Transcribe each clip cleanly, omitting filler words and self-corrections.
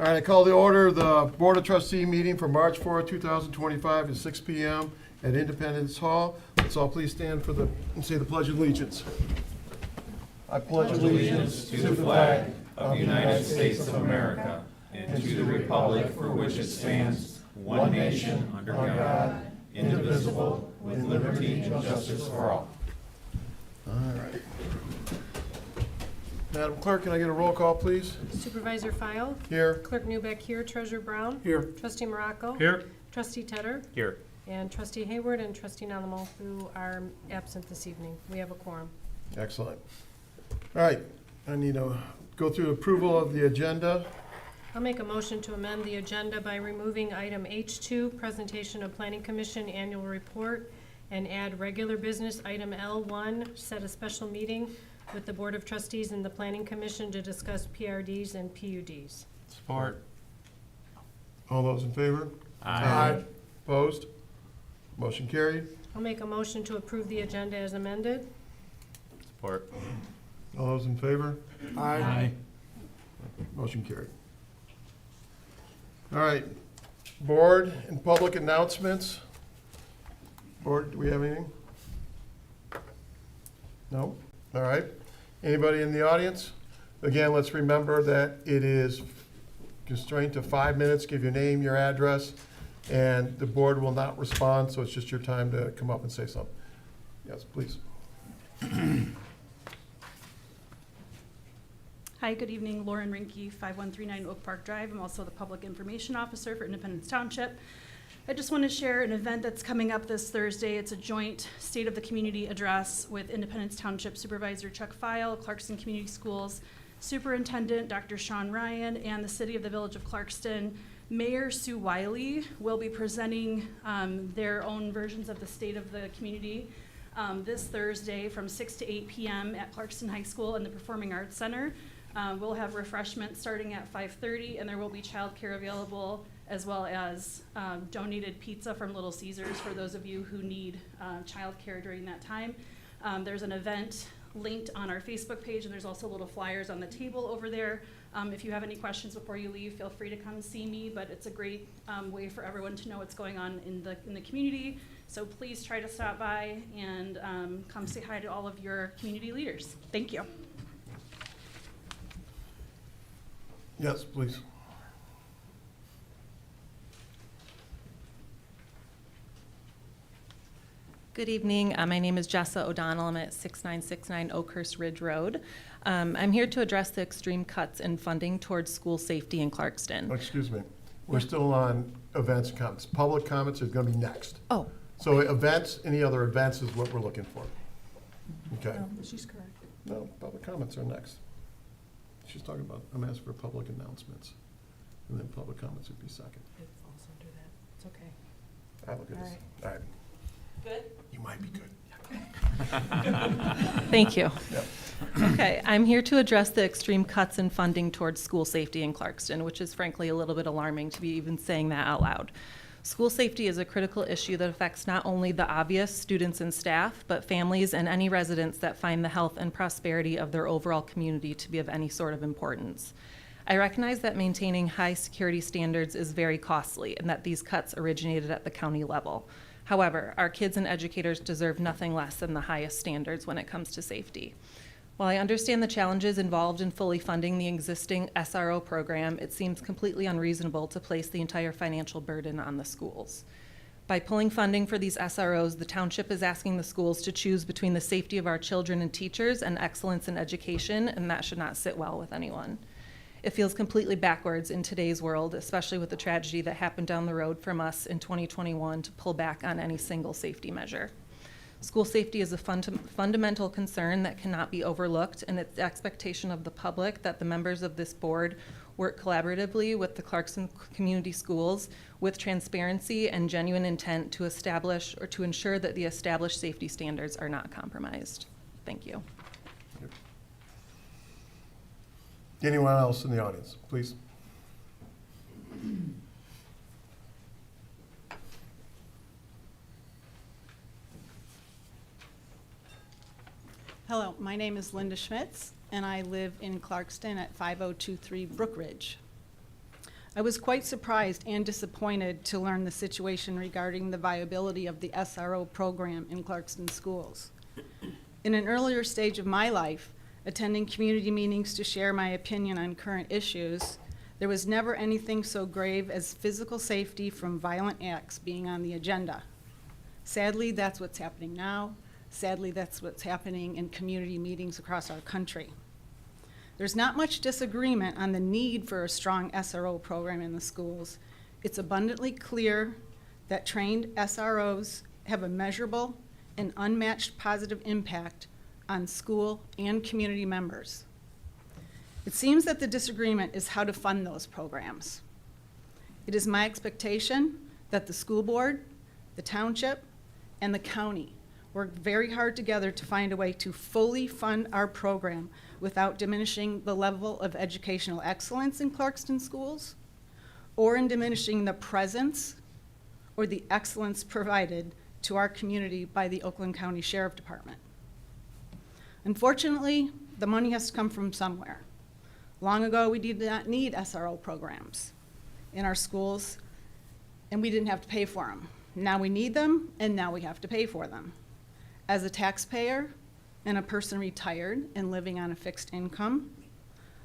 All right, I call the order the Board of Trustee meeting for March 4, 2025 at 6 p.m. at Independence Hall. Let's all please stand for and say the Pledge of Allegiance. I pledge allegiance to the flag of the United States of America and to the republic for which it stands, one nation, under God, indivisible, with liberty and justice for all. All right. Madam Clerk, can I get a roll call, please? Supervisor File? Here. Clerk Newbeck here. Treasurer Brown? Here. Trustee Morocco? Here. Trustee Tedder? Here. And Trustee Hayward and Trustee Nalamo, who are absent this evening. We have a quorum. Excellent. All right, I need to go through approval of the agenda. I'll make a motion to amend the agenda by removing item H2, presentation of Planning Commission annual report, and add regular business item L1, set a special meeting with the Board of Trustees and the Planning Commission to discuss PRDs and PUDs. Support. All those in favor? Aye. Opposed? Motion carried. I'll make a motion to approve the agenda as amended. Support. All those in favor? Aye. Motion carried. All right, board and public announcements. Board, do we have anything? No? All right. Anybody in the audience? Again, let's remember that it is constrained to 5 minutes. Give your name, your address, and the board will not respond, so it's just your time to come up and say something. Yes, please. Hi, good evening. Lauren Rinke, 5139 Oak Park Drive. I'm also the Public Information Officer for Independence Township. I just want to share an event that's coming up this Thursday. It's a joint State of the Community address with Independence Township Supervisor Chuck File, Clarkston Community Schools Superintendent Dr. Sean Ryan, and the City of the Village of Clarkston. Mayor Sue Wiley will be presenting their own versions of the State of the Community this Thursday from 6 to 8 p.m. at Clarkston High School in the Performing Arts Center. We'll have refreshments starting at 5:30, and there will be childcare available, as well as donated pizza from Little Caesars for those of you who need childcare during that time. There's an event linked on our Facebook page, and there's also little flyers on the table over there. If you have any questions before you leave, feel free to come see me, but it's a great way for everyone to know what's going on in the community. So please try to stop by and come say hi to all of your community leaders. Thank you. Yes, please. Good evening. My name is Jessa O'Donnell. I'm at 6969 Oakhurst Ridge Road. I'm here to address the extreme cuts in funding towards school safety in Clarkston. Excuse me. We're still on events and comments. Public comments is going to be next. Oh, So events, any other events is what we're looking for. Okay. She's correct. No, public comments are next. She's talking about, I'm asking for public announcements. And then public comments would be second. It falls under that. It's okay. I look at this. All right. good. You might be good. Thank you. Yep. Okay, I'm here to address the extreme cuts in funding towards school safety in Clarkston, which is frankly a little bit alarming to be even saying that out loud. School safety is a critical issue that affects not only the obvious students and staff, but families and any residents that find the health and prosperity of their overall community to be of any sort of importance. I recognize that maintaining high security standards is very costly and that these cuts originated at the county level. However, our kids and educators deserve nothing less than the highest standards when it comes to safety. While I understand the challenges involved in fully funding the existing SRO program, it seems completely unreasonable to place the entire financial burden on the schools. By pulling funding for these SROs, the township is asking the schools to choose between the safety of our children and teachers and excellence in education, and that should not sit well with anyone. It feels completely backwards in today's world, especially with the tragedy that happened down the road from us in 2021, to pull back on any single safety measure. School safety is a fundamental concern that cannot be overlooked, and it's the expectation of the public that the members of this board work collaboratively with the Clarkston Community Schools with transparency and genuine intent to establish or to ensure that the established safety standards are not compromised. Thank you. Anyone else in the audience, please? Hello, my name is Linda Schmitz, and I live in Clarkston at 5023 Brook Ridge. I was quite surprised and disappointed to learn the situation regarding the viability of the SRO program in Clarkston schools. In an earlier stage of my life, attending community meetings to share my opinion on current issues, there was never anything so grave as physical safety from violent acts being on the agenda. Sadly, that's what's happening now. Sadly, that's what's happening in community meetings across our country. There's not much disagreement on the need for a strong SRO program in the schools. It's abundantly clear that trained SROs have a measurable and unmatched positive impact on school and community members. It seems that the disagreement is how to fund those programs. It is my expectation that the school board, the township, and the county work very hard together to find a way to fully fund our program without diminishing the level of educational excellence in Clarkston schools or in diminishing the presence or the excellence provided to our community by the Oakland County Sheriff Department. Unfortunately, the money has to come from somewhere. Long ago, we did not need SRO programs in our schools, and we didn't have to pay for them. Now we need them, and now we have to pay for them. As a taxpayer and a person retired and living on a fixed income,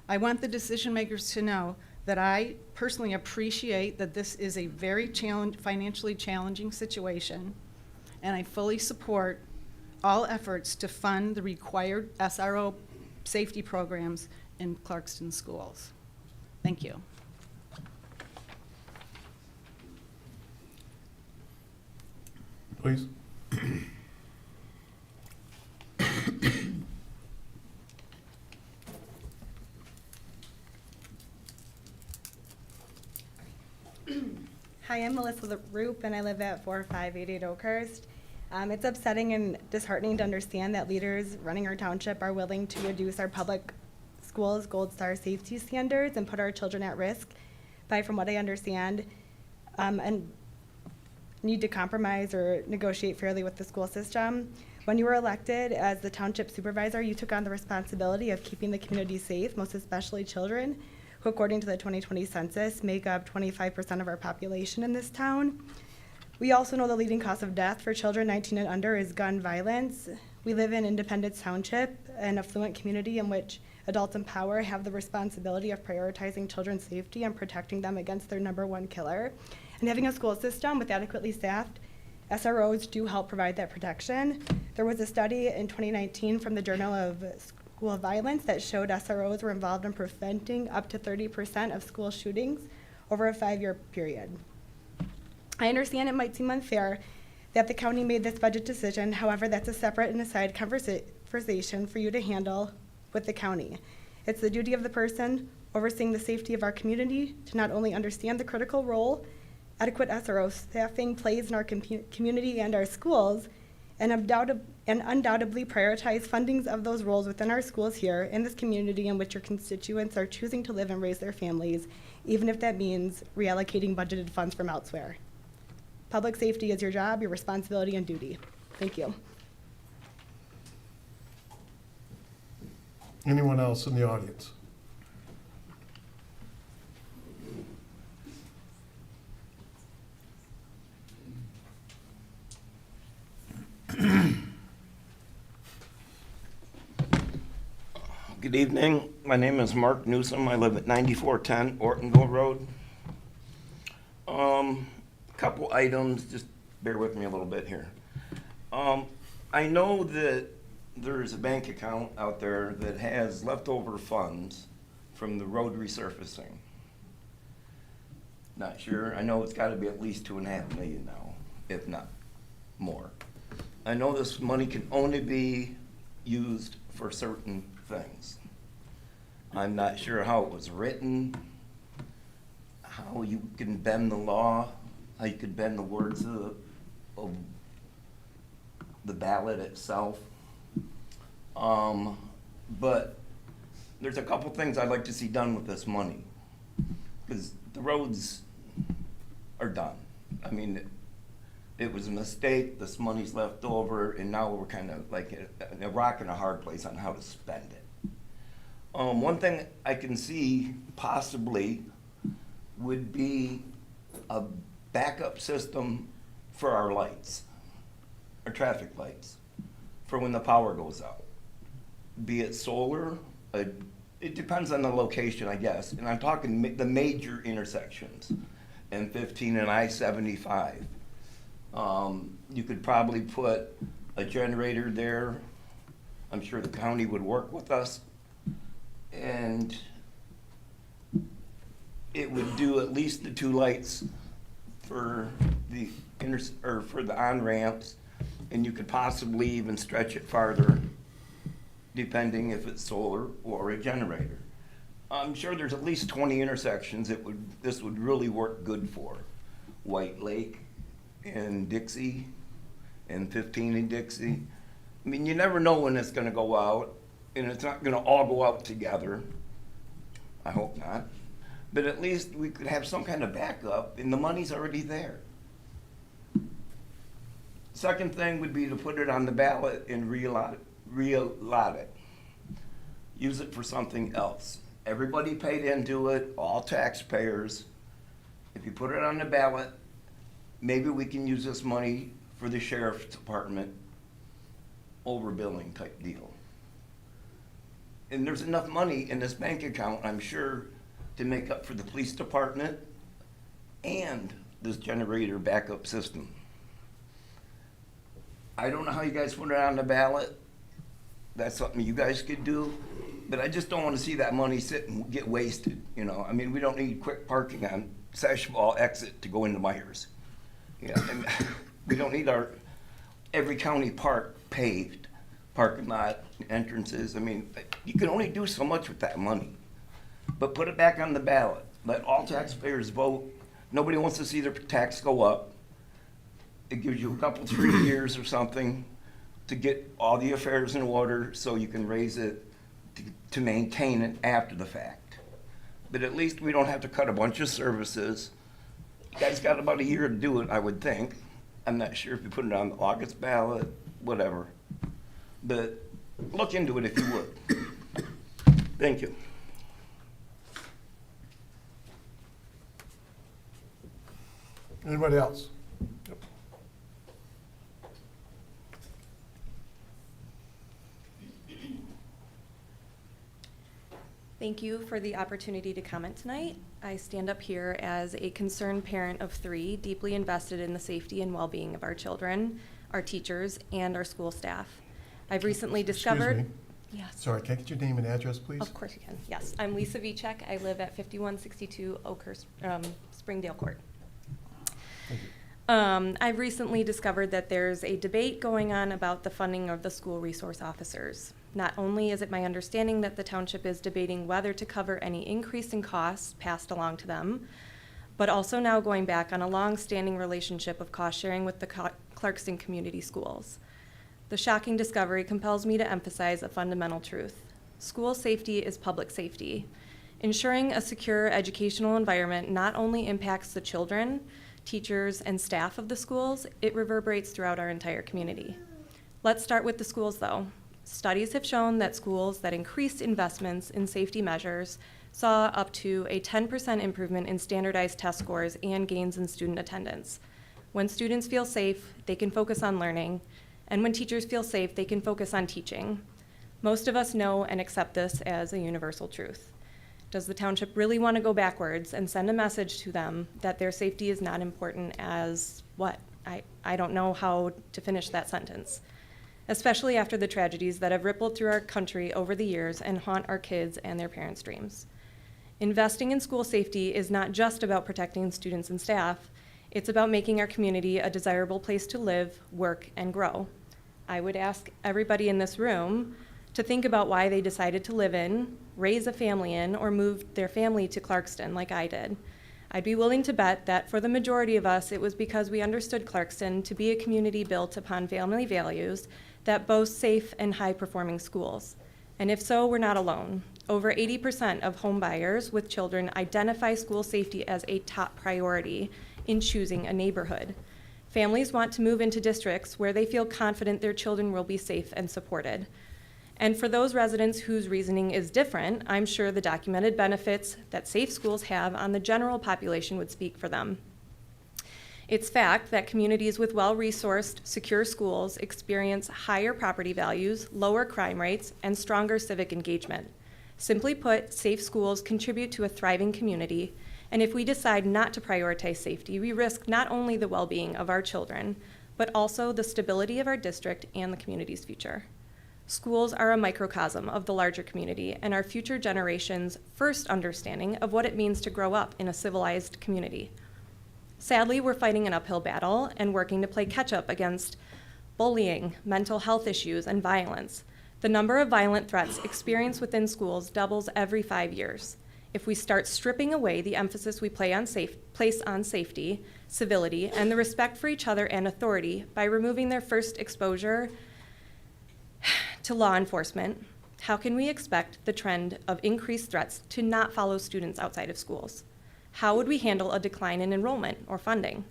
I want the decision makers to know that I personally appreciate that this is a very financially challenging situation, and I fully support all efforts to fund the required SRO safety programs in Clarkston schools. Thank you. Please. Hi, I'm Melissa Roop, and I live at 4588 Oakhurst. It's upsetting and disheartening to understand that leaders running our township are willing to reduce our public schools' Gold Star safety standards and put our children at risk by, from what I understand, and need to compromise or negotiate fairly with the school system. When you were elected as the township supervisor, you took on the responsibility of keeping the community safe, most especially children, who, according to the 2020 census, make up 25% of our population in this town. We also know the leading cause of death for children 19 and under is gun violence. We live in Independence Township, an affluent community in which adults in power have the responsibility of prioritizing children's safety and protecting them against their #1 killer. And having a school system with adequately staffed SROs do help provide that protection. There was a study in 2019 from the Journal of School Violence that showed SROs were involved in preventing up to 30% of school shootings over a 5-year period. I understand it might seem unfair that the county made this budget decision. However, that's a separate and aside conversation for you to handle with the county. It's the duty of the person overseeing the safety of our community to not only understand the critical role adequate SRO staffing plays in our community and our schools, and undoubtedly prioritize fundings of those roles within our schools here in this community in which your constituents are choosing to live and raise their families, even if that means reallocating budgeted funds from elsewhere. Public safety is your job, your responsibility, and duty. Thank you. Anyone else in the audience? Good evening. My name is Mark Newsom. I live at 9410 Ortonville Road. Couple items, just bear with me a little bit here. I know that there's a bank account out there that has leftover funds from the road resurfacing. Not sure. I know it's got to be at least $2.5 million now, if not more. I know this money can only be used for certain things. I'm not sure how it was written, how you can bend the law, how you could bend the words of the ballot itself. But there's a couple things I'd like to see done with this money, because the roads are done. I mean, it was a mistake, this money's left over, and now we're kind of like a rock and a hard place on how to spend it. One thing I can see possibly would be a backup system for our lights, our traffic lights, for when the power goes out. Be it solar, it depends on the location, I guess, and I'm talking the major intersections, M15 and I-75. You could probably put a generator there. I'm sure the county would work with us, and it would do at least the 2 lights for the for the on-ramps, and you could possibly even stretch it farther, depending if it's solar or a generator. I'm sure there's at least 20 intersections this would really work good for. White Lake and Dixie and 15 in Dixie. I mean, you never know when it's gonna go out, and it's not gonna all go out together. I hope not. But at least we could have some kind of backup, and the money's already there. Second thing would be to put it on the ballot and reallot it. Use it for something else. Everybody paid into it, all taxpayers. If you put it on the ballot, maybe we can use this money for the sheriff's department overbilling type deal. And there's enough money in this bank account, I'm sure, to make up for the police department and this generator backup system. I don't know how you guys put it on the ballot. That's something you guys could do, but I just don't want to see that money sit and get wasted, you know? I mean, we don't need quick parking on Sashball exit to go into Myers. Yeah, and we don't need every county park paved, parking lot, entrances. I mean, you can only do so much with that money. But put it back on the ballot. Let all taxpayers vote. Nobody wants to see their tax go up. It gives you a couple, 3 years or something to get all the affairs in order so you can raise it to maintain it after the fact. But at least we don't have to cut a bunch of services. You guys got about a year to do it, I would think. I'm not sure if you put it on the August ballot, whatever. But look into it if you would. Thank you. Anybody else? Yep. Thank you for the opportunity to comment tonight. I stand up here as a concerned parent of 3, deeply invested in the safety and well-being of our children, our teachers, and our school staff. I've recently discovered... Excuse me. Yes. Sorry, can I get your name and address, please? Of course you can. Yes, I'm Lisa Vicek. I live at 5162 Oakhurst, Springdale Court. Thank you. I've recently discovered that there's a debate going on about the funding of the school resource officers. Not only is it my understanding that the township is debating whether to cover any increase in costs passed along to them, but also now going back on a long-standing relationship of cost sharing with the Clarkston Community Schools. The shocking discovery compels me to emphasize a fundamental truth. School safety is public safety. Ensuring a secure educational environment not only impacts the children, teachers, and staff of the schools, it reverberates throughout our entire community. Let's start with the schools, though. Studies have shown that schools that increased investments in safety measures saw up to a 10% improvement in standardized test scores and gains in student attendance. When students feel safe, they can focus on learning, and when teachers feel safe, they can focus on teaching. Most of us know and accept this as a universal truth. Does the township really want to go backwards and send a message to them that their safety is not important as what? I don't know how to finish that sentence, especially after the tragedies that have rippled through our country over the years and haunt our kids and their parents' dreams. Investing in school safety is not just about protecting students and staff, it's about making our community a desirable place to live, work, and grow. I would ask everybody in this room to think about why they decided to live in, raise a family in, or move their family to Clarkston like I did. I'd be willing to bet that for the majority of us, it was because we understood Clarkston to be a community built upon family values that boast safe and high-performing schools. And if so, we're not alone. Over 80% of home buyers with children identify school safety as a top priority in choosing a neighborhood. Families want to move into districts where they feel confident their children will be safe and supported. And for those residents whose reasoning is different, I'm sure the documented benefits that safe schools have on the general population would speak for them. It's fact that communities with well-resourced, secure schools experience higher property values, lower crime rates, and stronger civic engagement. Simply put, safe schools contribute to a thriving community, and if we decide not to prioritize safety, we risk not only the well-being of our children, but also the stability of our district and the community's future. Schools are a microcosm of the larger community and our future generations' first understanding of what it means to grow up in a civilized community. Sadly, we're fighting an uphill battle and working to play catch-up against bullying, mental health issues, and violence. The number of violent threats experienced within schools doubles every 5 years. If we start stripping away the emphasis we place on safety, civility, and the respect for each other and authority by removing their first exposure to law enforcement, how can we expect the trend of increased threats to not follow students outside of schools? How would we handle a decline in enrollment or funding?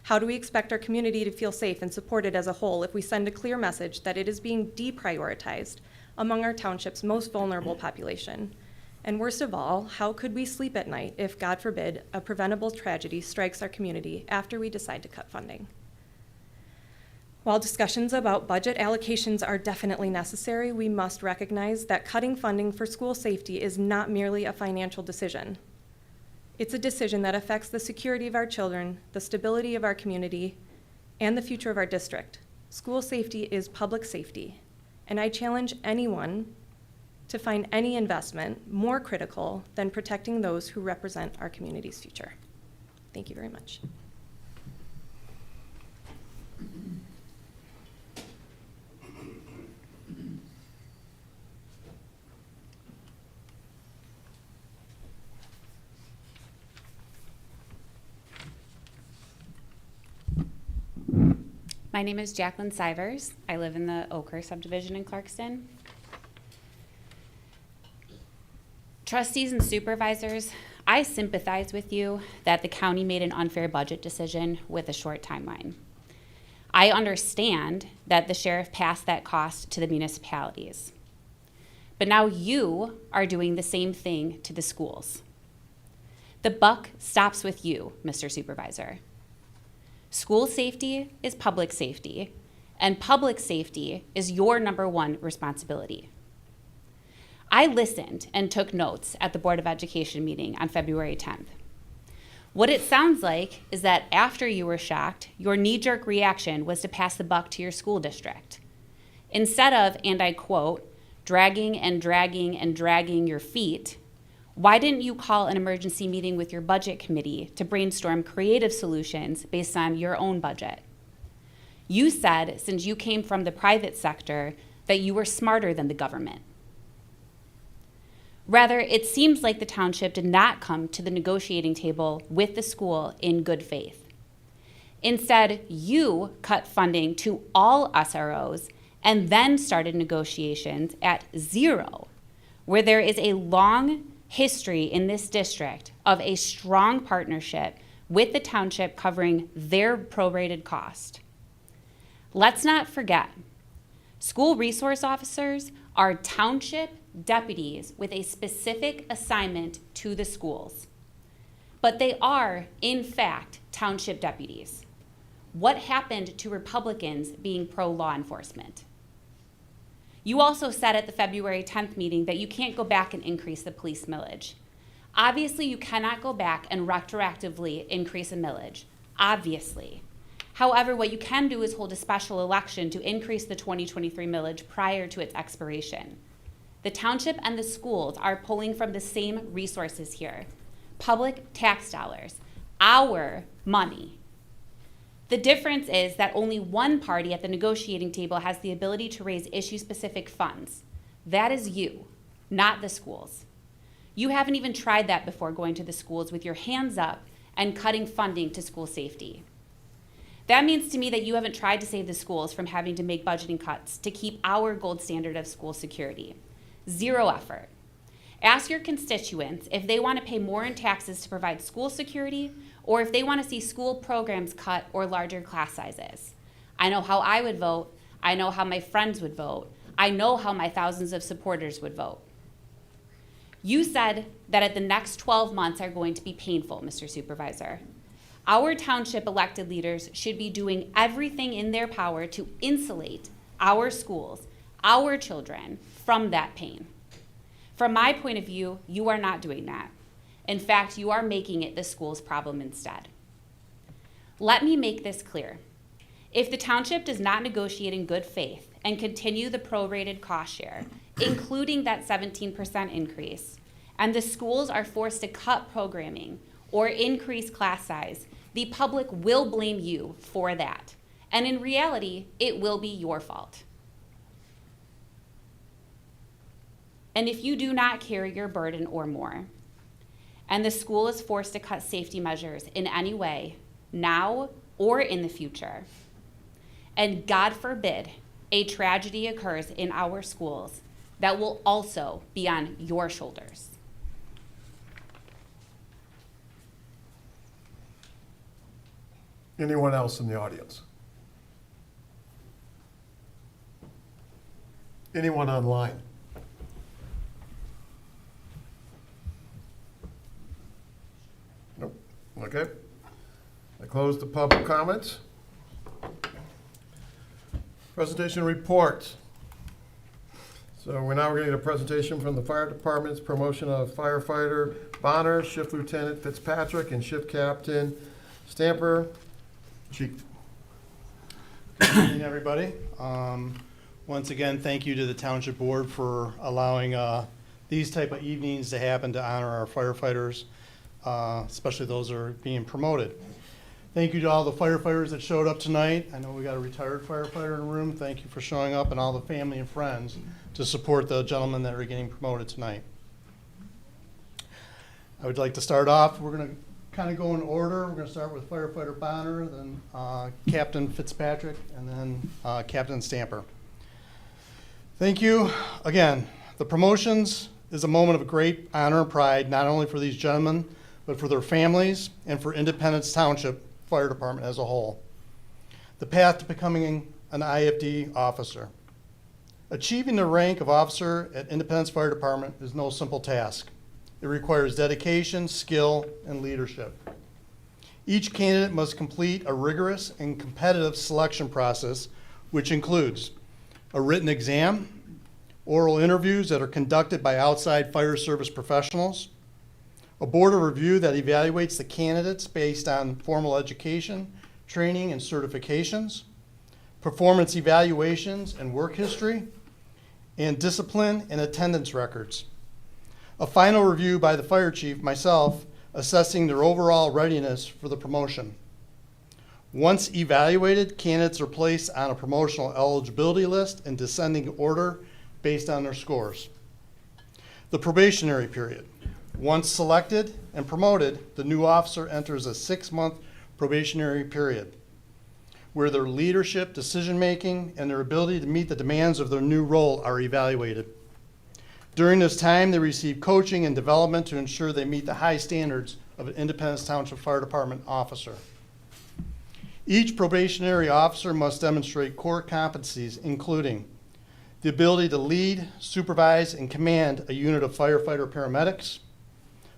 How do we expect our community to feel safe and supported as a whole if we send a clear message that it is being deprioritized among our township's most vulnerable population? And worst of all, how could we sleep at night if, God forbid, a preventable tragedy strikes our community after we decide to cut funding? While discussions about budget allocations are definitely necessary, we must recognize that cutting funding for school safety is not merely a financial decision. It's a decision that affects the security of our children, the stability of our community, and the future of our district. School safety is public safety, and I challenge anyone to find any investment more critical than protecting those who represent our community's future. Thank you very much. My name is Jacqueline Sivers. I live in the Oakhurst subdivision in Clarkston. Trustees and supervisors, I sympathize with you that the county made an unfair budget decision with a short timeline. I understand that the sheriff passed that cost to the municipalities. But now you are doing the same thing to the schools. The buck stops with you, Mr. Supervisor. School safety is public safety, and public safety is your #1 responsibility. I listened and took notes at the Board of Education meeting on February 10th. What it sounds like is that after you were shocked, your knee-jerk reaction was to pass the buck to your school district. Instead of, and I quote, dragging and dragging and dragging your feet, why didn't you call an emergency meeting with your budget committee to brainstorm creative solutions based on your own budget? You said, since you came from the private sector, that you were smarter than the government. Rather, it seems like the township did not come to the negotiating table with the school in good faith. Instead, you cut funding to all SROs and then started negotiations at 0, where there is a long history in this district of a strong partnership with the township covering their prorated cost. Let's not forget, school resource officers are township deputies with a specific assignment to the schools. But they are, in fact, township deputies. What happened to Republicans being pro-law enforcement? You also said at the February 10th meeting that you can't go back and increase the police millage. Obviously, you cannot go back and retroactively increase a millage. Obviously. However, what you can do is hold a special election to increase the 2023 millage prior to its expiration. The township and the schools are pulling from the same resources here. Public tax dollars, our money. The difference is that only one party at the negotiating table has the ability to raise issue-specific funds. That is you, not the schools. You haven't even tried that before going to the schools with your hands up and cutting funding to school safety. That means to me that you haven't tried to save the schools from having to make budgeting cuts to keep our gold standard of school security. 0 effort. Ask your constituents if they want to pay more in taxes to provide school security or if they want to see school programs cut or larger class sizes. I know how I would vote. I know how my friends would vote. I know how my thousands of supporters would vote. You said that at the next 12 months are going to be painful, Mr. Supervisor. Our township elected leaders should be doing everything in their power to insulate our schools, our children, from that pain. From my point of view, you are not doing that. In fact, you are making it the school's problem instead. Let me make this clear. If the township does not negotiate in good faith and continue the prorated cost share, including that 17% increase, and the schools are forced to cut programming or increase class size, the public will blame you for that. And in reality, it will be your fault. And if you do not carry your burden or more, and the school is forced to cut safety measures in any way, now or in the future, and God forbid a tragedy occurs in our schools, that will also be on your shoulders. Anyone else in the audience? Anyone online? Nope. Okay. I close the public comments. Presentation reports. So we're now getting a presentation from the fire department's promotion of firefighter Bonner, Shift Lieutenant Fitzpatrick, and Shift Captain Stamper. Chief. Good evening, everybody. Once again, thank you to the Township Board for allowing these type of evenings to happen to honor our firefighters, especially those that are being promoted. Thank you to all the firefighters that showed up tonight. I know we got a retired firefighter in the room. Thank you for showing up, and all the family and friends to support the gentlemen that are getting promoted tonight. I would like to start off, we're going to kind of go in order. We're going to start with firefighter Bonner, then Captain Fitzpatrick, and then Captain Stamper. Thank you. Again, the promotions is a moment of great honor and pride, not only for these gentlemen, but for their families and for Independence Township Fire Department as a whole. The path to becoming an IFD officer. Achieving the rank of officer at Independence Fire Department is no simple task. It requires dedication, skill, and leadership. Each candidate must complete a rigorous and competitive selection process, which includes a written exam, oral interviews that are conducted by outside fire service professionals, a board of review that evaluates the candidates based on formal education, training, and certifications, performance evaluations and work history, and discipline and attendance records. A final review by the fire chief, myself, assessing their overall readiness for the promotion. Once evaluated, candidates are placed on a promotional eligibility list in descending order based on their scores. The probationary period. Once selected and promoted, the new officer enters a 6-month probationary period where their leadership, decision-making, and their ability to meet the demands of their new role are evaluated. During this time, they receive coaching and development to ensure they meet the high standards of an Independence Township Fire Department officer. Each probationary officer must demonstrate core competencies, including the ability to lead, supervise, and command a unit of firefighter paramedics,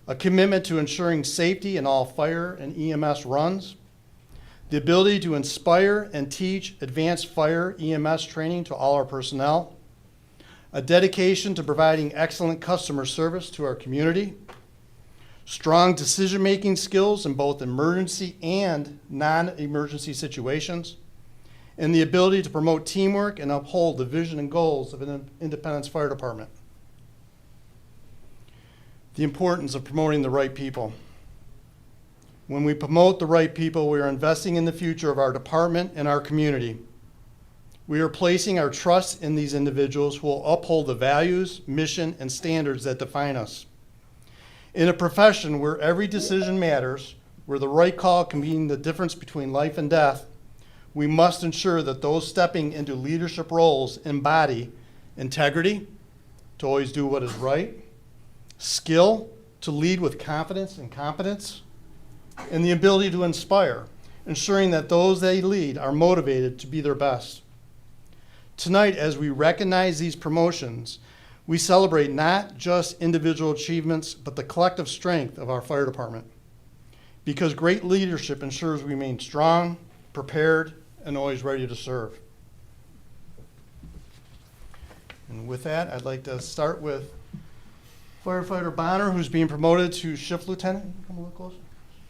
a commitment to ensuring safety in all fire and EMS runs, the ability to inspire and teach advanced fire EMS training to all our personnel, a dedication to providing excellent customer service to our community, strong decision-making skills in both emergency and non-emergency situations, and the ability to promote teamwork and uphold the vision and goals of an Independence Fire Department. The importance of promoting the right people. When we promote the right people, we are investing in the future of our department and our community. We are placing our trust in these individuals who will uphold the values, mission, and standards that define us. In a profession where every decision matters, where the right call can mean the difference between life and death, we must ensure that those stepping into leadership roles embody integrity, to always do what is right, skill, to lead with confidence and competence, and the ability to inspire, ensuring that those they lead are motivated to be their best. Tonight, as we recognize these promotions, we celebrate not just individual achievements, but the collective strength of our fire department. Because great leadership ensures we remain strong, prepared, and always ready to serve. And with that, I'd like to start with Firefighter Bonner, who's being promoted to shift lieutenant. Come a little closer.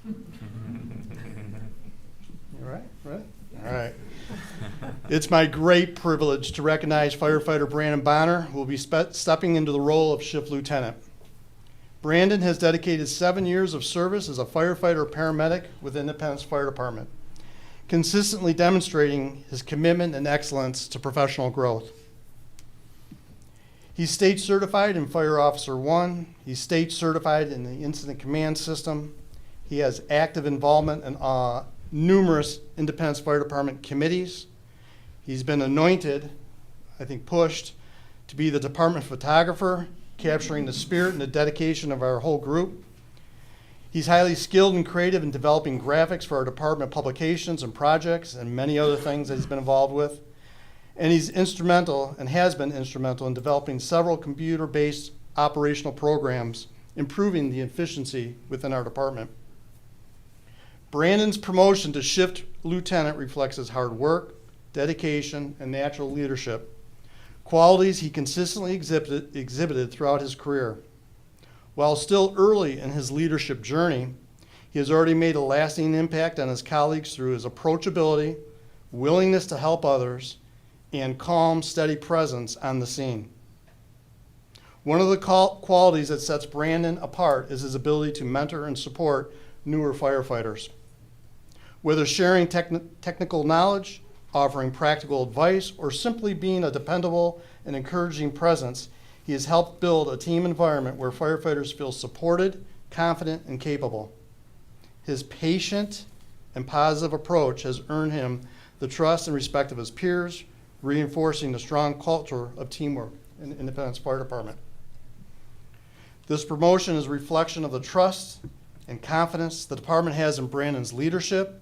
You all right? Ready? All right. It's my great privilege to recognize Firefighter Brandon Bonner, who will be stepping into the role of shift lieutenant. Brandon has dedicated 7 years of service as a firefighter paramedic with Independence Fire Department, consistently demonstrating his commitment and excellence to professional growth. He's state certified in Fire Officer 1. He's state certified in the Incident Command System. He has active involvement in numerous Independence Fire Department committees. He's been anointed, I think pushed, to be the department photographer, capturing the spirit and the dedication of our whole group. He's highly skilled and creative in developing graphics for our department publications and projects and many other things that he's been involved with. And he's instrumental and has been instrumental in developing several computer-based operational programs, improving the efficiency within our department. Brandon's promotion to shift lieutenant reflects his hard work, dedication, and natural leadership, qualities he consistently exhibited throughout his career. While still early in his leadership journey, he has already made a lasting impact on his colleagues through his approachability, willingness to help others, and calm, steady presence on the scene. One of the qualities that sets Brandon apart is his ability to mentor and support newer firefighters. Whether sharing technical knowledge, offering practical advice, or simply being a dependable and encouraging presence, he has helped build a team environment where firefighters feel supported, confident, and capable. His patient and positive approach has earned him the trust and respect of his peers, reinforcing the strong culture of teamwork in the Independence Fire Department. This promotion is a reflection of the trust and confidence the department has in Brandon's leadership.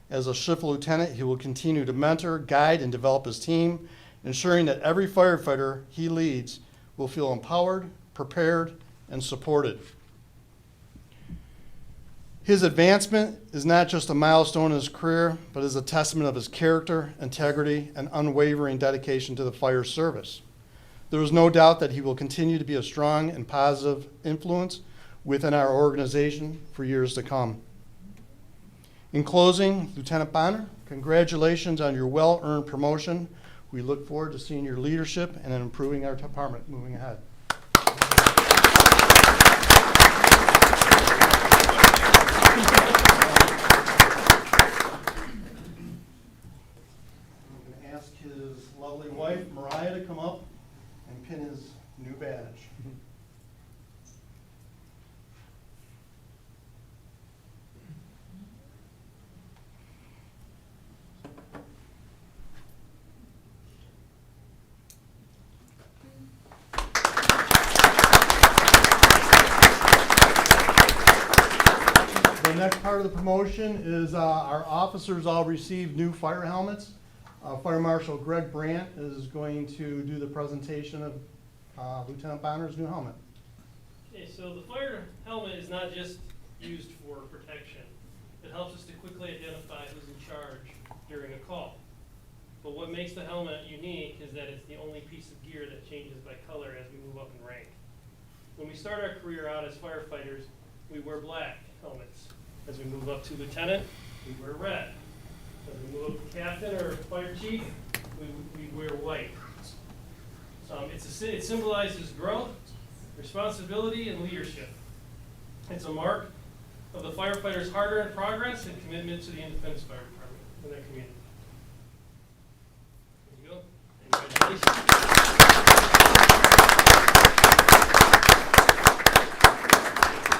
As a shift lieutenant, he will continue to mentor, guide, and develop his team, ensuring that every firefighter he leads will feel empowered, prepared, and supported. His advancement is not just a milestone in his career, but is a testament of his character, integrity, and unwavering dedication to the fire service. There is no doubt that he will continue to be a strong and positive influence within our organization for years to come. In closing, Lieutenant Bonner, congratulations on your well-earned promotion. We look forward to seeing your leadership and improving our department moving ahead. I'm going to ask his lovely wife, Mariah, to come up and pin his new badge. The next part of the promotion is our officers all received new fire helmets. Fire Marshal Greg Brandt is going to do the presentation of Lieutenant Bonner's new helmet. Okay, so the fire helmet is not just used for protection. It helps us to quickly identify who's in charge during a call. But what makes the helmet unique is that it's the only piece of gear that changes by color as we move up in rank. When we start our career out as firefighters, we wear black helmets. As we move up to lieutenant, we wear red. As we move up to captain or fire chief, we wear white. It symbolizes growth, responsibility, and leadership. It's a mark of the firefighter's hard-earned progress and commitment to the Independence Fire Department and their community. There you go. Congratulations.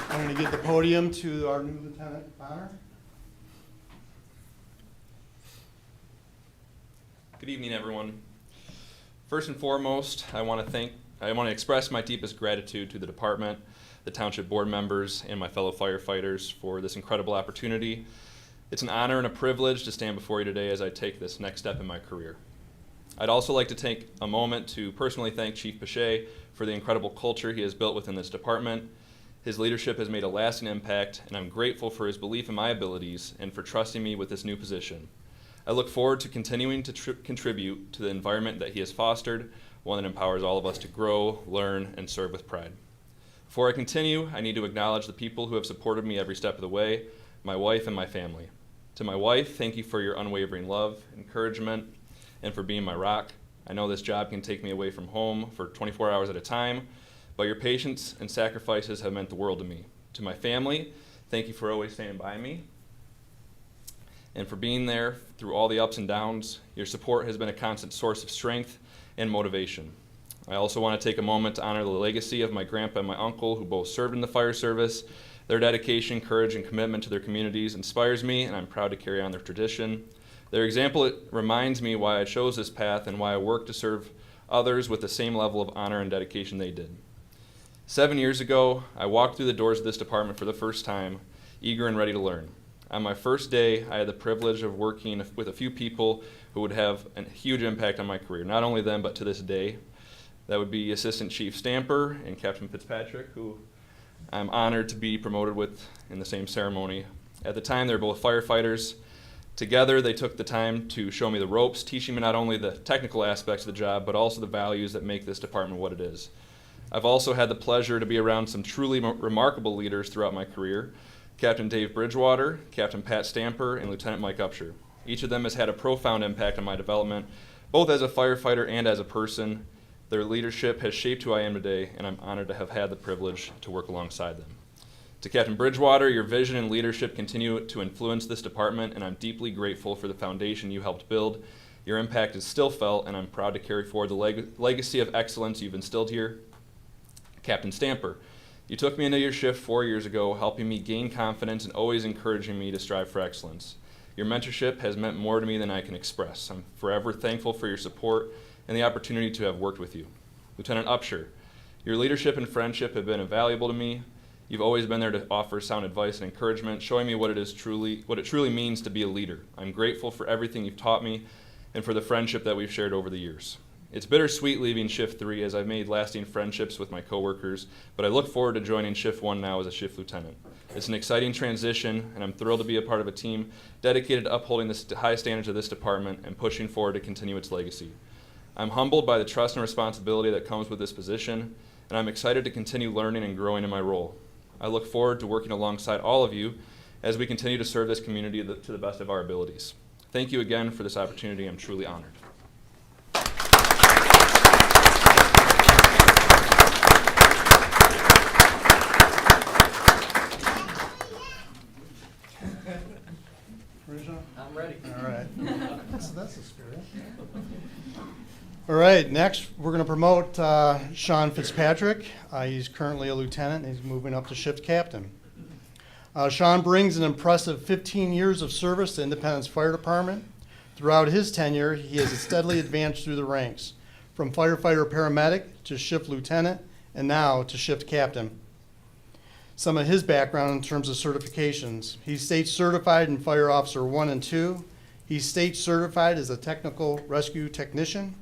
I'm going to give the podium to our new Lieutenant Bonner. Good evening, everyone. First and foremost, I want to express my deepest gratitude to the department, the township board members, and my fellow firefighters for this incredible opportunity. It's an honor and a privilege to stand before you today as I take this next step in my career. I'd also like to take a moment to personally thank Chief Pache for the incredible culture he has built within this department. His leadership has made a lasting impact, and I'm grateful for his belief in my abilities and for trusting me with this new position. I look forward to continuing to contribute to the environment that he has fostered, one that empowers all of us to grow, learn, and serve with pride. Before I continue, I need to acknowledge the people who have supported me every step of the way, my wife and my family. To my wife, thank you for your unwavering love, encouragement, and for being my rock. I know this job can take me away from home for 24 hours at a time, but your patience and sacrifices have meant the world to me. To my family, thank you for always standing by me and for being there through all the ups and downs. Your support has been a constant source of strength and motivation. I also want to take a moment to honor the legacy of my grandpa and my uncle, who both served in the fire service. Their dedication, courage, and commitment to their communities inspires me, and I'm proud to carry on their tradition. Their example reminds me why I chose this path and why I work to serve others with the same level of honor and dedication they did. 7 years ago, I walked through the doors of this department for the first time, eager and ready to learn. On my first day, I had the privilege of working with a few people who would have a huge impact on my career, not only then, but to this day. That would be Assistant Chief Stamper and Captain Fitzpatrick, who I'm honored to be promoted with in the same ceremony. At the time, they were both firefighters. Together, they took the time to show me the ropes, teaching me not only the technical aspects of the job, but also the values that make this department what it is. I've also had the pleasure to be around some truly remarkable leaders throughout my career: Captain Dave Bridgewater, Captain Pat Stamper, and Lieutenant Mike Upshur. Each of them has had a profound impact on my development, both as a firefighter and as a person. Their leadership has shaped who I am today, and I'm honored to have had the privilege to work alongside them. To Captain Bridgewater, your vision and leadership continue to influence this department, and I'm deeply grateful for the foundation you helped build. Your impact is still felt, and I'm proud to carry forward the legacy of excellence you've instilled here. Captain Stamper, you took me into your shift 4 years ago, helping me gain confidence and always encouraging me to strive for excellence. Your mentorship has meant more to me than I can express. I'm forever thankful for your support and the opportunity to have worked with you. Lieutenant Upshur, your leadership and friendship have been invaluable to me. You've always been there to offer sound advice and encouragement, showing me what it truly means to be a leader. I'm grateful for everything you've taught me and for the friendship that we've shared over the years. It's bittersweet leaving Shift 3, as I've made lasting friendships with my coworkers, but I look forward to joining Shift 1 now as a shift lieutenant. It's an exciting transition, and I'm thrilled to be a part of a team dedicated to upholding the high standards of this department and pushing forward to continue its legacy. I'm humbled by the trust and responsibility that comes with this position, and I'm excited to continue learning and growing in my role. I look forward to working alongside all of you as we continue to serve this community to the best of our abilities. Thank you again for this opportunity. I'm truly honored. I'm ready. All right. That's the spirit. All right, next we're going to promote Sean Fitzpatrick. He's currently a lieutenant, and he's moving up to shift captain. Sean brings an impressive 15 years of service to Independence Fire Department. Throughout his tenure, he has steadily advanced through the ranks, from firefighter paramedic to shift lieutenant, and now to shift captain. Some of his background in terms of certifications: he's state certified in Fire Officer 1 and 2. He's state certified as a technical rescue technician.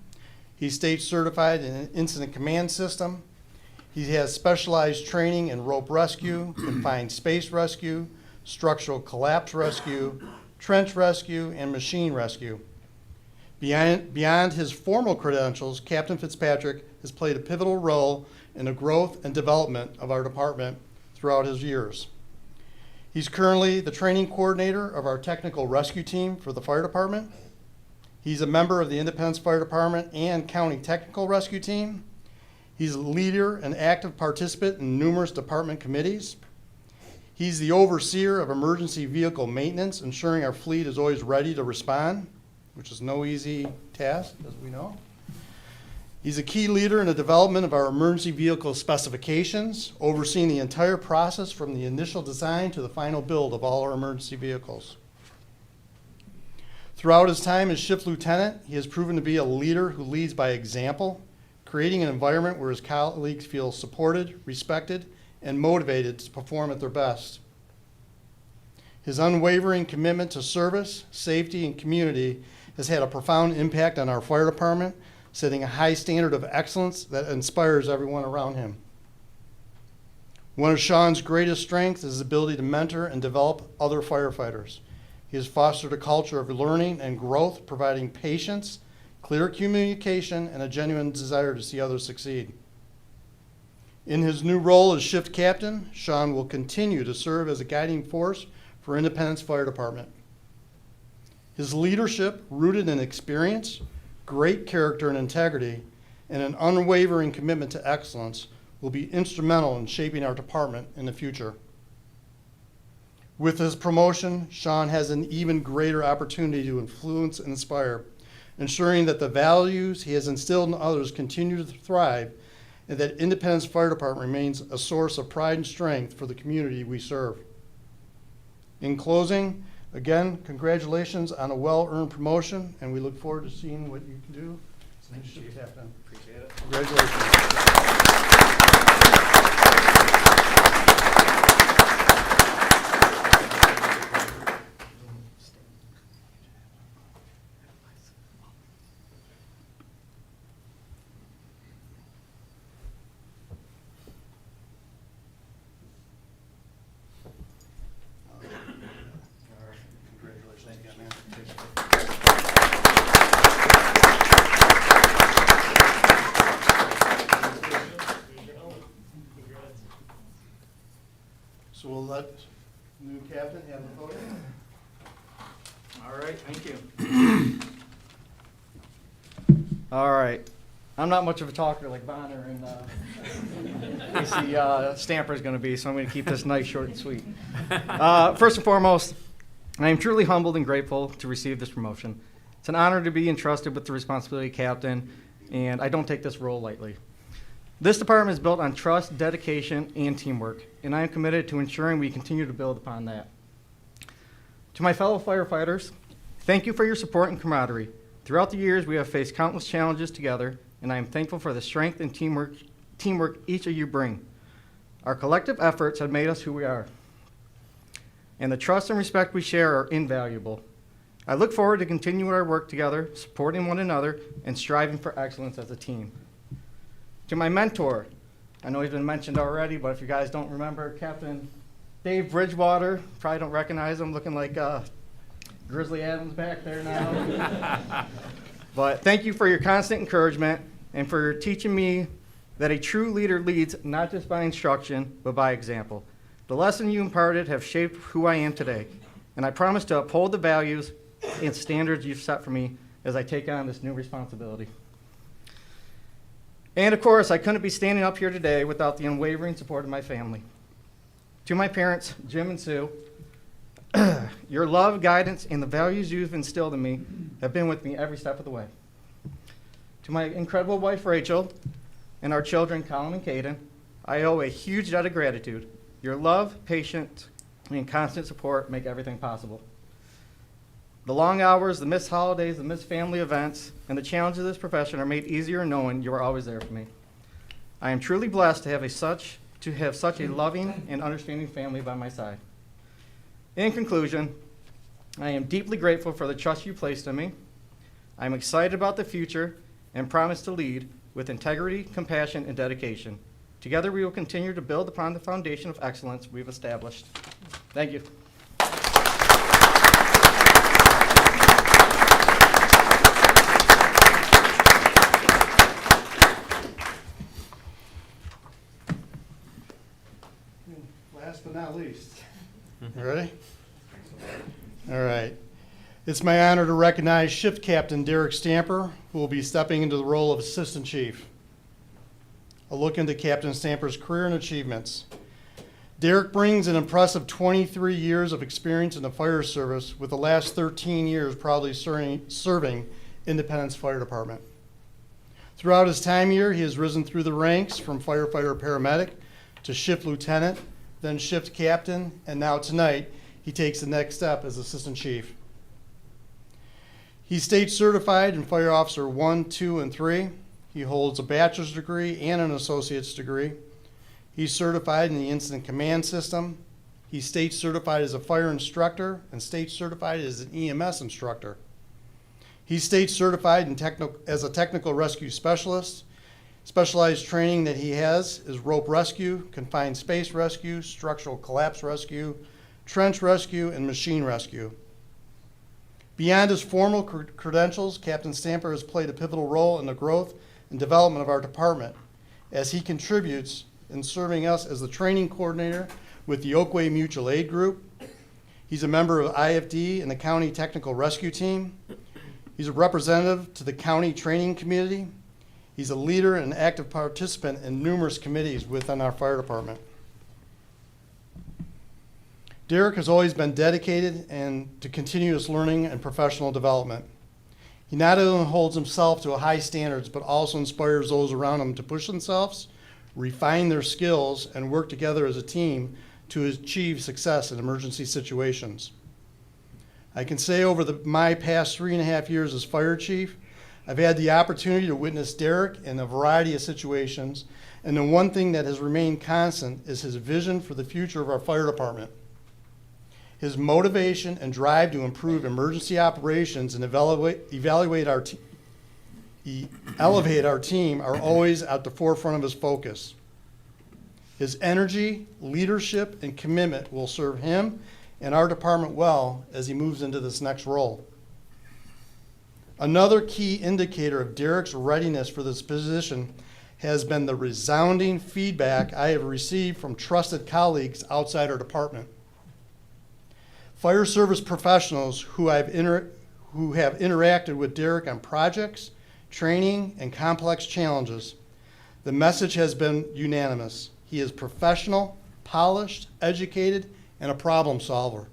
He's state certified in an incident command system. He has specialized training in rope rescue, confined space rescue, structural collapse rescue, trench rescue, and machine rescue. Beyond his formal credentials, Captain Fitzpatrick has played a pivotal role in the growth and development of our department throughout his years. He's currently the training coordinator of our technical rescue team for the fire department. He's a member of the Independence Fire Department and County Technical Rescue Team. He's a leader and active participant in numerous department committees. He's the overseer of emergency vehicle maintenance, ensuring our fleet is always ready to respond, which is no easy task, as we know. He's a key leader in the development of our emergency vehicle specifications, overseeing the entire process from the initial design to the final build of all our emergency vehicles. Throughout his time as shift lieutenant, he has proven to be a leader who leads by example, creating an environment where his colleagues feel supported, respected, and motivated to perform at their best. His unwavering commitment to service, safety, and community has had a profound impact on our fire department, setting a high standard of excellence that inspires everyone around him. One of Sean's greatest strengths is his ability to mentor and develop other firefighters. He has fostered a culture of learning and growth, providing patience, clear communication, and a genuine desire to see others succeed. In his new role as shift captain, Sean will continue to serve as a guiding force for Independence Fire Department. His leadership, rooted in experience, great character and integrity, and an unwavering commitment to excellence, will be instrumental in shaping our department in the future. With his promotion, Sean has an even greater opportunity to influence and inspire, ensuring that the values he has instilled in others continue to thrive and that Independence Fire Department remains a source of pride and strength for the community we serve. In closing, again, congratulations on a well-earned promotion, and we look forward to seeing what you can do. Thank you, Chief. Captain. Appreciate it. Congratulations. Congratulations again, man. So we'll let new captain have the podium. All right, thank you. All right, I'm not much of a talker like Bonner and AC Stamper is going to be, so I'm going to keep this nice, short, and sweet. First and foremost, I am truly humbled and grateful to receive this promotion. It's an honor to be entrusted with the responsibility of captain, and I don't take this role lightly. This department is built on trust, dedication, and teamwork, and I am committed to ensuring we continue to build upon that. To my fellow firefighters, thank you for your support and camaraderie. Throughout the years, we have faced countless challenges together, and I am thankful for the strength and teamwork each of you bring. Our collective efforts have made us who we are, and the trust and respect we share are invaluable. I look forward to continuing our work together, supporting one another, and striving for excellence as a team. To my mentor, I know he's been mentioned already, but if you guys don't remember, Captain Dave Bridgewater, probably don't recognize him, looking like Grizzly Adams back there now. But thank you for your constant encouragement and for teaching me that a true leader leads not just by instruction, but by example. The lessons you imparted have shaped who I am today, and I promise to uphold the values and standards you've set for me as I take on this new responsibility. And of course, I couldn't be standing up here today without the unwavering support of my family. To my parents, Jim and Sue, your love, guidance, and the values you've instilled in me have been with me every step of the way. To my incredible wife, Rachel, and our children, Colin and Caden, I owe a huge debt of gratitude. Your love, patience, and constant support make everything possible. The long hours, the missed holidays, the missed family events, and the challenges of this profession are made easier knowing you are always there for me. I am truly blessed to have such a loving and understanding family by my side. In conclusion, I am deeply grateful for the trust you placed in me. I am excited about the future and promise to lead with integrity, compassion, and dedication. Together, we will continue to build upon the foundation of excellence we've established. Thank you. Last but not least. Ready? All right. It's my honor to recognize Shift Captain Derek Stamper, who will be stepping into the role of Assistant Chief. A look into Captain Stamper's career and achievements. Derek brings an impressive 23 years of experience in the fire service, with the last 13 years proudly serving Independence Fire Department. Throughout his time here, he has risen through the ranks from firefighter paramedic to shift lieutenant, then shift captain, and now tonight, he takes the next step as assistant chief. He's state certified in Fire Officer 1, 2, and 3. He holds a bachelor's degree and an associate's degree. He's certified in the Incident Command System. He's state certified as a fire instructor and state certified as an EMS instructor. He's state certified as a technical rescue specialist. Specialized training that he has is rope rescue, confined space rescue, structural collapse rescue, trench rescue, and machine rescue. Beyond his formal credentials, Captain Stamper has played a pivotal role in the growth and development of our department as he contributes in serving us as the training coordinator with the Oakway Mutual Aid Group. He's a member of IFD and the County Technical Rescue Team. He's a representative to the County Training Committee. He's a leader and active participant in numerous committees within our fire department. Derek has always been dedicated to continuous learning and professional development. He not only holds himself to a high standards, but also inspires those around him to push themselves, refine their skills, and work together as a team to achieve success in emergency situations. I can say over my past 3.5 years as fire chief, I've had the opportunity to witness Derek in a variety of situations, and the one thing that has remained constant is his vision for the future of our fire department. His motivation and drive to improve emergency operations and elevate our team are always at the forefront of his focus. His energy, leadership, and commitment will serve him and our department well as he moves into this next role. Another key indicator of Derek's readiness for this position has been the resounding feedback I have received from trusted colleagues outside our department. Fire service professionals who have interacted with Derek on projects, training, and complex challenges. The message has been unanimous. He is professional, polished, educated, and a problem solver.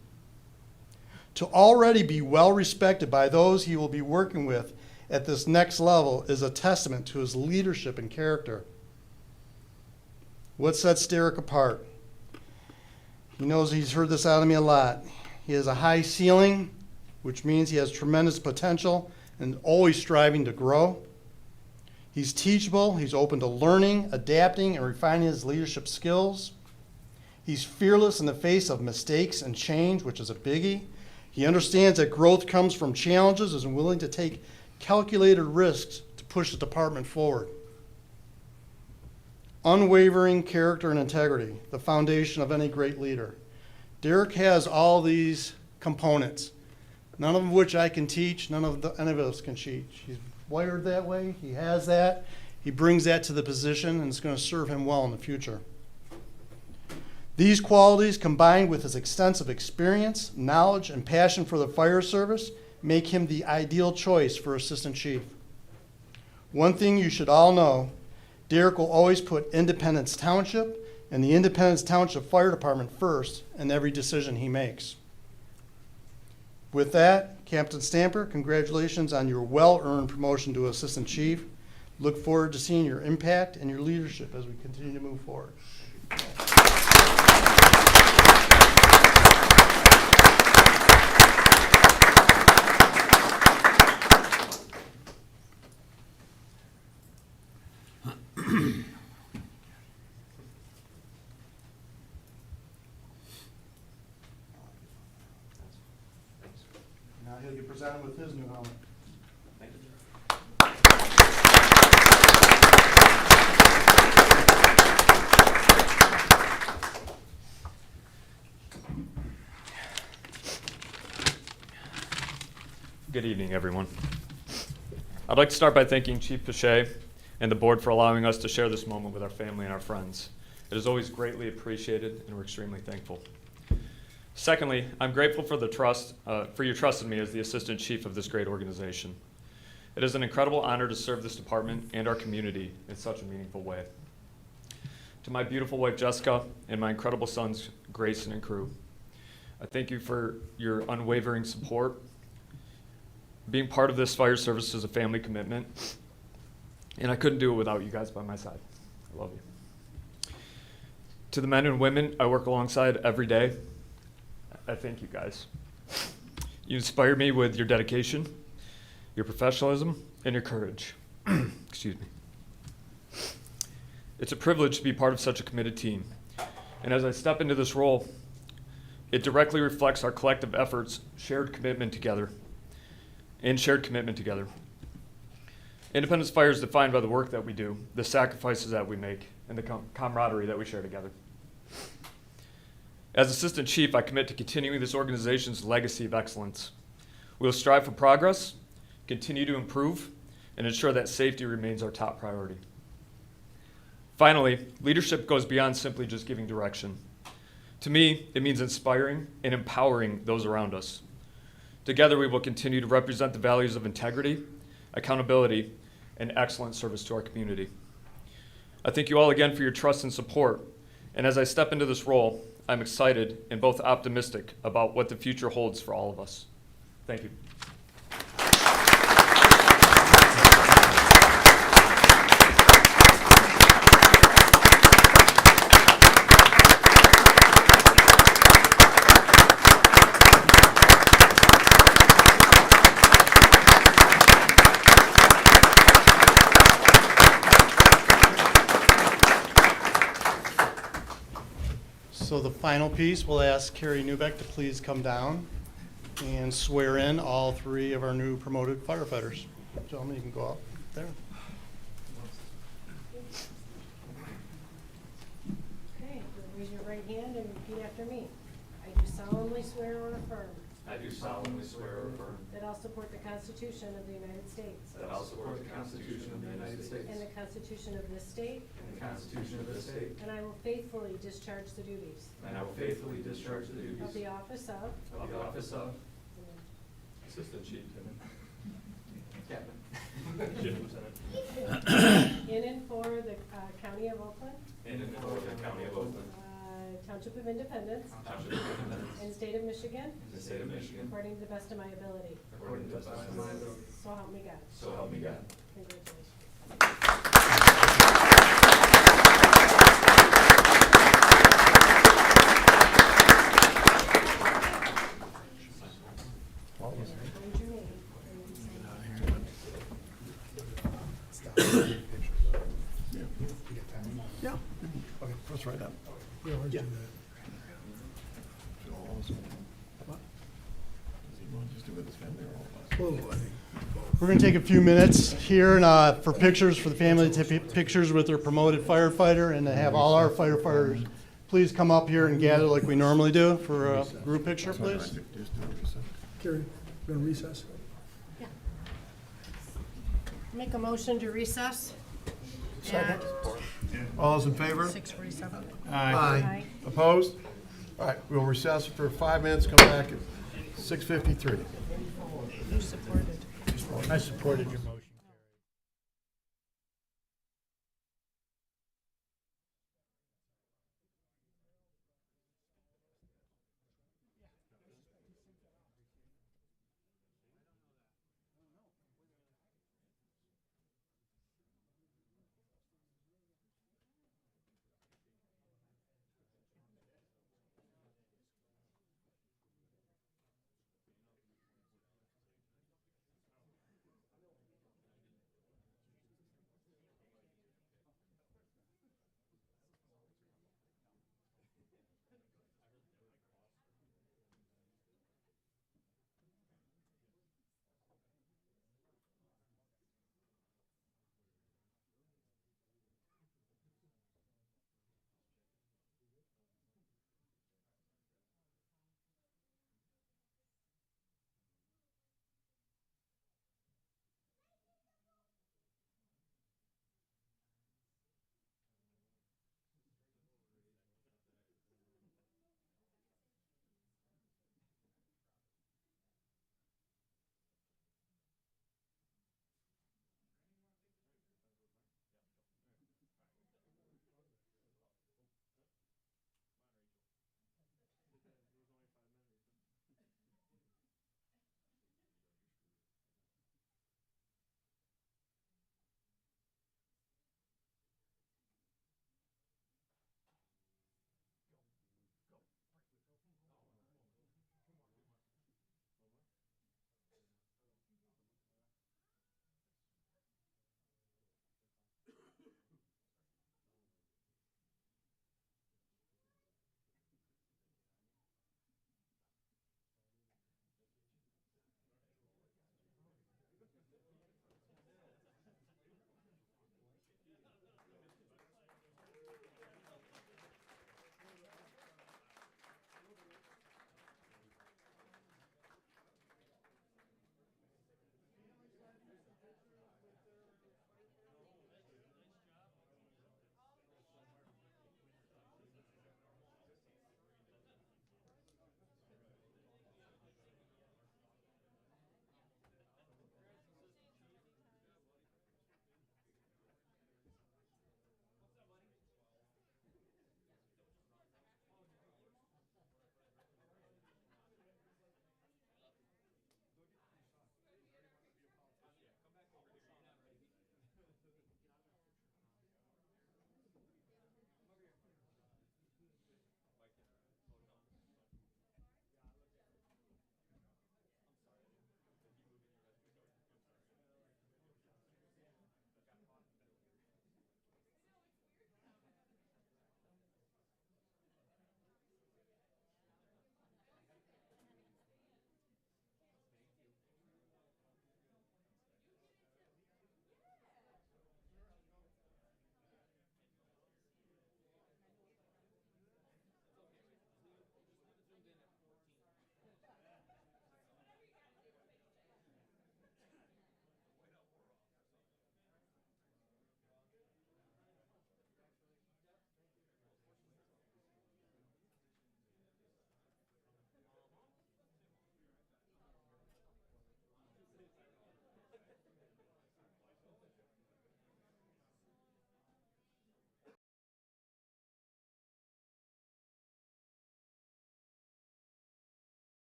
To already be well respected by those he will be working with at this next level is a testament to his leadership and character. What sets Derek apart? He knows he's heard this out of me a lot. He has a high ceiling, which means he has tremendous potential and always striving to grow. He's teachable, he's open to learning, adapting, and refining his leadership skills. He's fearless in the face of mistakes and change, which is a biggie. He understands that growth comes from challenges and is willing to take calculated risks to push the department forward. Unwavering character and integrity, the foundation of any great leader. Derek has all these components, none of which I can teach, any of us can teach. He's wired that way, he has that, he brings that to the position, and it's going to serve him well in the future. These qualities, combined with his extensive experience, knowledge, and passion for the fire service, make him the ideal choice for Assistant Chief. One thing you should all know, Derek will always put Independence Township and the Independence Township Fire Department first in every decision he makes. With that, Captain Stamper, congratulations on your well-earned promotion to Assistant Chief. Look forward to seeing your impact and your leadership as we continue to move forward. Now he'll get presented with his new helmet. Good evening, everyone. I'd like to start by thanking Chief Pache and the board for allowing us to share this moment with our family and our friends. It is always greatly appreciated, and we're extremely thankful. Secondly, I'm grateful for your trust in me as the Assistant Chief of this great organization. It is an incredible honor to serve this department and our community in such a meaningful way. To my beautiful wife, Jessica, and my incredible sons, Grayson and crew, I thank you for your unwavering support. Being part of this fire service is a family commitment, and I couldn't do it without you guys by my side. I love you. To the men and women I work alongside every day, I thank you guys. You inspire me with your dedication, your professionalism, and your courage. Excuse me. It's a privilege to be part of such a committed team, and as I step into this role, it directly reflects our collective efforts, shared commitment together. and shared commitment together. Independence Fire is defined by the work that we do, the sacrifices that we make, and the camaraderie that we share together. As Assistant Chief, I commit to continuing this organization's legacy of excellence. We will strive for progress, continue to improve, and ensure that safety remains our top priority. Finally, leadership goes beyond simply just giving direction. To me, it means inspiring and empowering those around us. Together, we will continue to represent the values of integrity, accountability, and excellent service to our community. I thank you all again for your trust and support, and as I step into this role, I'm excited and both optimistic about what the future holds for all of us. Thank you. So the final piece, we'll ask Carrie Newbeck to please come down and swear in all 3 of our new promoted firefighters. Gentlemen, you can go up there. Okay, raise your right hand and repeat after me. I do solemnly swear or affirm I do solemnly swear or affirm that I'll support the Constitution of the United States that I'll support the Constitution of the United States and the Constitution of this state, and the Constitution of this state, and I will faithfully discharge the duties and I will faithfully discharge the duties of the office of of the office of Assistant Chief Captain. Chief Lieutenant. in and for the County of Oakland, In and for the County of Oakland, Township of Independence, Township of Independence, and State of Michigan, and the State of Michigan, according to the best of my ability. according to the best of my ability. So help me God. So help me God. Congratulations. Find your name. Yeah. Okay, let's write that. Yeah. We're going to take a few minutes here and, for pictures, for the family to take pictures with their promoted firefighter, and to have all our firefighters please come up here and gather like we normally do for a group picture, please. Carrie, going to recess? Yeah. Make a motion to recess. Second. All those in favor? 6:47. Aye. Opposed? All right, we'll recess for 5 minutes, come back at 6:53. You supported. I supported your motion.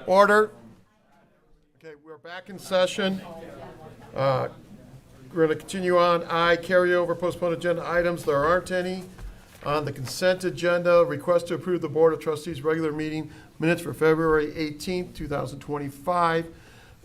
Order. Okay, we're back in session. We're going to continue on. Carryover postponed agenda items. There aren't any. On the consent agenda, request to approve the Board of Trustees regular meeting minutes for February 18th, 2025,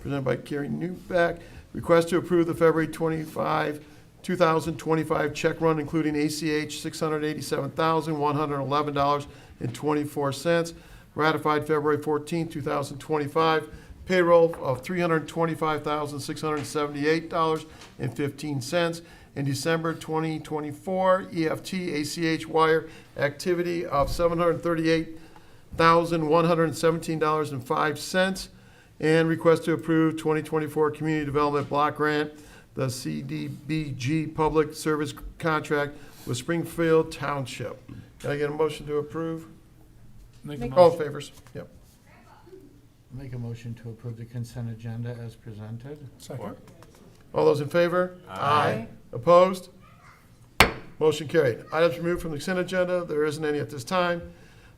presented by Carrie Newbeck. Request to approve the February 25, 2025 check run, including ACH $687,111.24. Ratified February 14, 2025. Payroll of $325,678.15. In December 2024, EFT ACH wire activity of $738,117.05. And request to approve 2024 Community Development Block Grant, the CDBG Public Service Contract with Springfield Township. Can I get a motion to approve? All in favors? Yep. Make a motion to approve the consent agenda as presented. Second. All those in favor? Aye. Opposed? Motion carried. Items removed from the consent agenda, there isn't any at this time.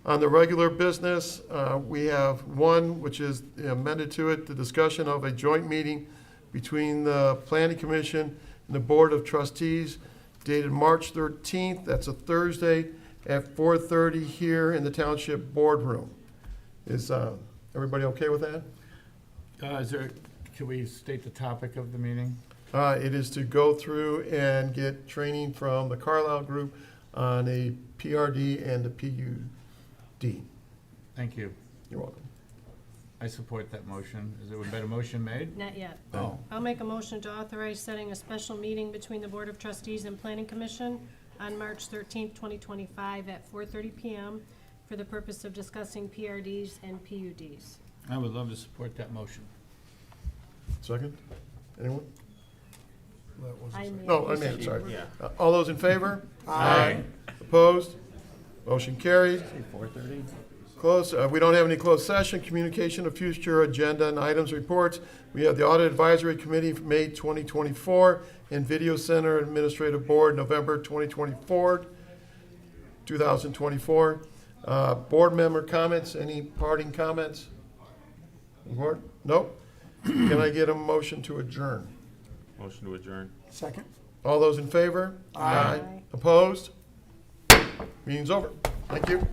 On the regular business, we have one, which is amended to it, the discussion of a joint meeting between the Planning Commission and the Board of Trustees dated March 13th, that's a Thursday, at 4:30 here in the Township Boardroom. Is everybody okay with that? Can we state the topic of the meeting? It is to go through and get training from the Carlisle Group on a PRD and a PUD. Thank you. You're welcome. I support that motion. Has there been a motion made? Not yet. Oh. I'll make a motion to authorize setting a special meeting between the Board of Trustees and Planning Commission on March 13th, 2025 at 4:30 PM for the purpose of discussing PRDs and PUDs. I would love to support that motion. Second? Anyone? I made No, I it. made it, sorry. All those in favor? Aye. Opposed? Motion carried. 4:30? Close, we don't have any closed session. Communication of future agenda and items reports. We have the Audit Advisory Committee from May 2024 and Video Center Administrative Board, November 2024. Board member comments, any parting comments? Board? Nope. Can I get a motion to adjourn? Motion to adjourn. Second. All those in favor? Aye. Opposed? Meeting's over. Thank you.